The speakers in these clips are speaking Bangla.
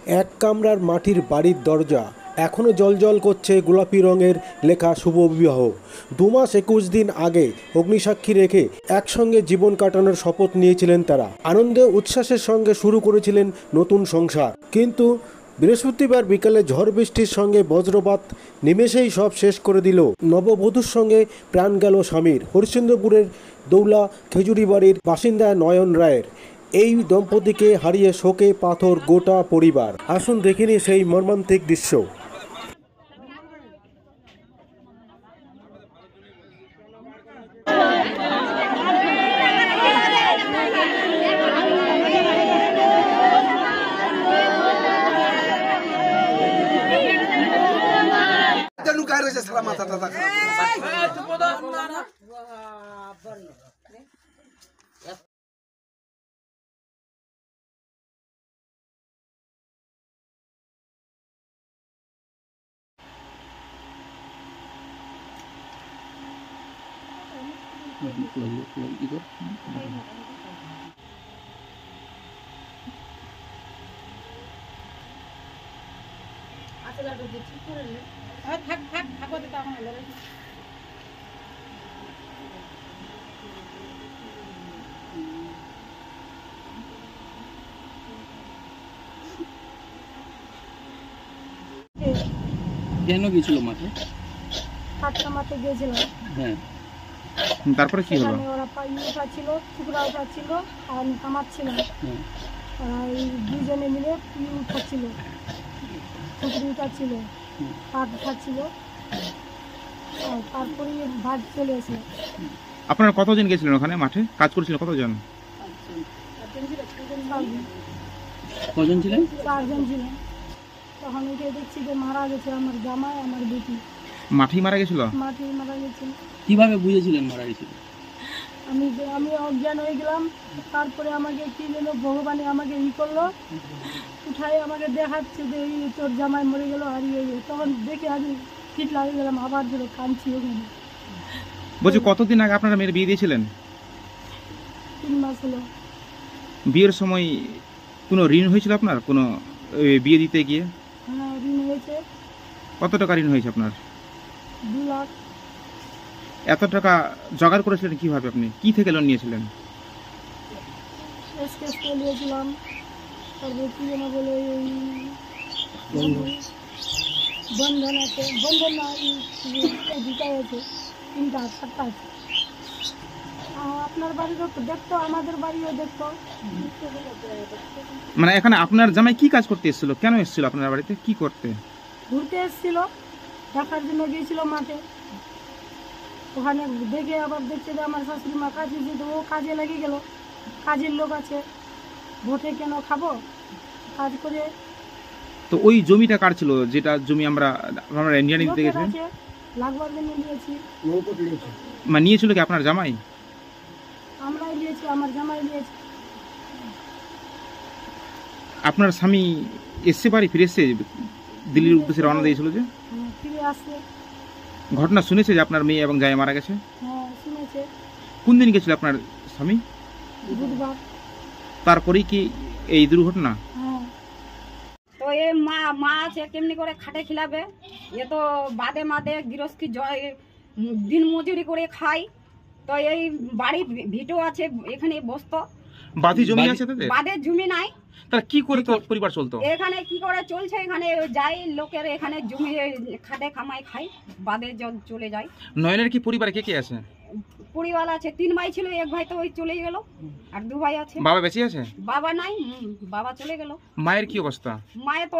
এক কামরার মাটির বাড়ির দরজা এখনও জ্বলজ্বল করছে গোলাপি রঙের লেখা শুভ বিবাহ। 2 মাস 21 দিন আগে অগ্নিসাক্ষী রেখে একসঙ্গে জীবন কাটানোর শপথ নিয়েছিলেন তারা। আনন্দে উচ্ছ্বাসের সঙ্গে শুরু করেছিলেন নতুন সংসার। কিন্তু বৃহস্পতিবার বিকালে ঝড় বৃষ্টির সঙ্গে বজ্রপাত নিমেষেই সব শেষ করে দিল। নববধূর সঙ্গে প্রাণ গেল স্বামীর। হরিশ্চন্দ্রপুরের দৌলা খেজুরিবাড়ির বাসিন্দা নয়ন রায়ের। এই দম্পতিকে হারিয়ে শোকে পাথর গোটা পরিবার। আসুন দেখিনি সেই মর্মান্তিক দৃশ্য। কেন গিয়েছিল মাঠে? হাটটা মাঠে গিয়েছিলাম। হ্যাঁ, তারপরে কি হলো? ওরা পাইয়ে উঠাচ্ছিল, টুকরা উঠাচ্ছিল, আর আমি কামাচ্ছিলাম। ওরা এই দুজনে মিলে পিয়ে উঠাচ্ছিল, টুকরি উঠাচ্ছিল, পাট উঠাচ্ছিল, আর তারপরে ভাত চলে এসে। আপনারা কতজন গেছিলেন ওখানে মাঠে কাজ করছিলেন? কতজন? কজন ছিলেন? 4 জন ছিলেন। তখন উঠে দেখছি যে মারা গেছে আমার জামাই, আমার বেটি। মাঠেই মারা গেছিল? মাঠেই মারা গেছিল। কিভাবে বুঝেছিলেন মারা গেছিল? আমি অজ্ঞান হয়ে গেলাম। তারপরে আমাকে কি যেন ভগবানে আমাকে করলো, উঠাই আমাকে দেখাচ্ছে যে তোর জামাই মরে গেল হারিয়ে গেল। তখন দেখে আমি ফিট লাগিয়ে গেলাম, আবার ধরে কাঁদছি ওখানে। বলছি কতদিন আগে আপনারা মেয়ের বিয়ে দিয়েছিলেন? 3 মাস হলো। বিয়ের সময় কোনো ঋণ হয়েছিল আপনার কোনো বিয়ে দিতে গিয়ে? হ্যাঁ, ঋণ হয়েছে। কত টাকা ঋণ হয়েছে আপনার? 2 লাখ। এত টাকা জোগাড় করেছিলেন কিভাবে? আপনি কি থেকে লোন নিয়েছিলেন? এসকেস নিয়েছিলাম। তারপরে কি যেন বলে বন্ধন আছে, বন্ধন না, দুটাই আছে, 3টা 7টা আছে। আপনার বাড়িও দেখতো, আমাদের বাড়িও দেখতো। মানে এখানে আপনার জামাই কি কাজ করতে এসেছিল? কেন এসেছিল আপনার বাড়িতে? কি করতে? ঘুরতে এসেছিল, দেখার জন্য গিয়েছিল মাঠে। ওখানে দেখে আবার দেখছে যে আমার শাশুড়ি মা কাজে যেত, ও কাজে লেগে গেল। কাজের লোক আছে, ভোটে কেন খাবো, কাজ করে। তো ওই জমিটা কার ছিল? যেটা জমি আমরা ইন্ডিয়ান দিতে গেছিলাম, লাগবার জন্য নিয়েছি। মানে নিয়েছিল কি আপনার জামাই? আমরাই নিয়েছি, আমার জামাই নিয়েছি। আপনার স্বামী এসছে বাড়ি ফিরে এসছে? দিল্লির উদ্দেশ্যে রওনা দিয়েছিল যে? ফিরে আসছে। ঘটনা শুনেছে যে আপনার মেয়ে এবং জামাই মারা গেছে? হ্যাঁ, শুনেছে। কোন দিন গেছিল আপনার স্বামী? বুধবার। তারপরেই কি এই দুর্ঘটনা? হ্যাঁ। তো এ মা আছে, কেমনি করে খাটে খিলাবে? এ তো বাদে মাদে গৃহস্থী দিন মজুরি করে খাই। তো এই বাড়ি ভিটো আছে, এখানে বসতো। বাদি জমি আছে তাদের? বাদের জমি নাই। তাহলে কি করে তো পরিবার চলতো? এখানে কি করে চলছে? এখানে যাই লোকের এখানে জমি খাটে খামাই খাই, বাদে চলে যায়। নয়নের কি পরিবারে কে কে আছে? পরিবার আছে, 3 ভাই ছিল, 1 ভাই তো ওই চলে গেল, আর 2 ভাই আছে। বাবা বেঁচে আছে? বাবা নাই, বাবা চলে গেল। মায়ের কি অবস্থা? মায়ের তো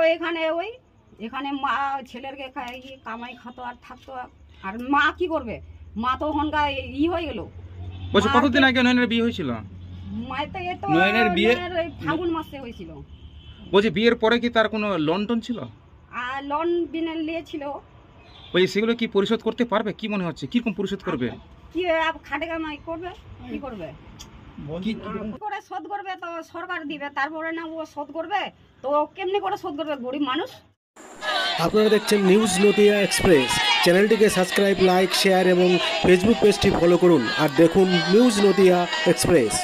এখানে মা ছেলেরকে কামাই খাতো আর থাকতো। আর মা কি করবে? মা তো ওখানকার হয়ে গেল। বলছি কতদিন আগে নয়নের বিয়ে হয়েছিল? মায়ের তো এত নয়নের বিয়ে ফাগুন মাসে হয়েছিল। বলছি বিয়ের পরে কি তার কোনো লোন টোন ছিল? আর লোন বিনে নিয়েছিল। বলছি সেগুলো কি পরিশোধ করতে পারবে? কি মনে হচ্ছে কিরকম পরিশোধ করবে? কি খাটে কামাই করবে, কি করবে, কি করে শোধ করবে? তো সরকার দিবে, তারপরে না ও শোধ করবে। তো কেমনি করে শোধ করবে গরিব মানুষ? আপনারা দেখছেন নিউজ নদিয়া এক্সপ্রেস। চ্যানেলটিকে সাবস্ক্রাইব, লাইক, শেয়ার এবং ফেসবুক পেজটি ফলো করুন আর দেখুন নিউজ নদিয়া এক্সপ্রেস।